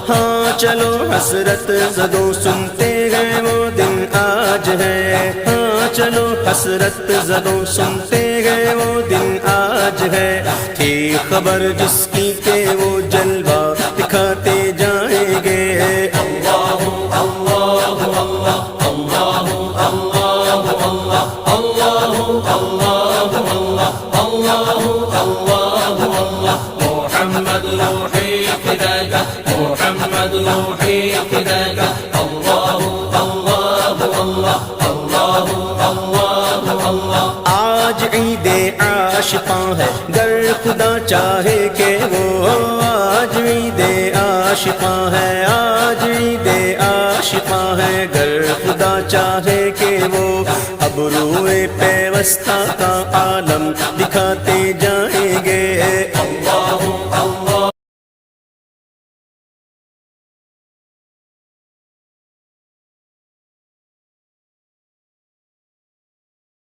ہاں چلو حسرت زدوں سنتے ہیں وہ دن آج ہے، ہاں چلو حسرت زدوں سنتے ہیں وہ دن آج ہے، تھی خبر جس کی کہ وہ جلوہ دکھاتے جائیں گے۔ محمد روحی فداک، محمد روحی فداک، اللہ اللہ اللہ اللہ اللہ اللہ۔ آج عید عاشقاں ہے گر خدا چاہے کہ وہ، آج عید عاشقاں ہے، آج عید عاشقاں ہے گر خدا چاہے کہ وہ، اب روئے پیوستہ کا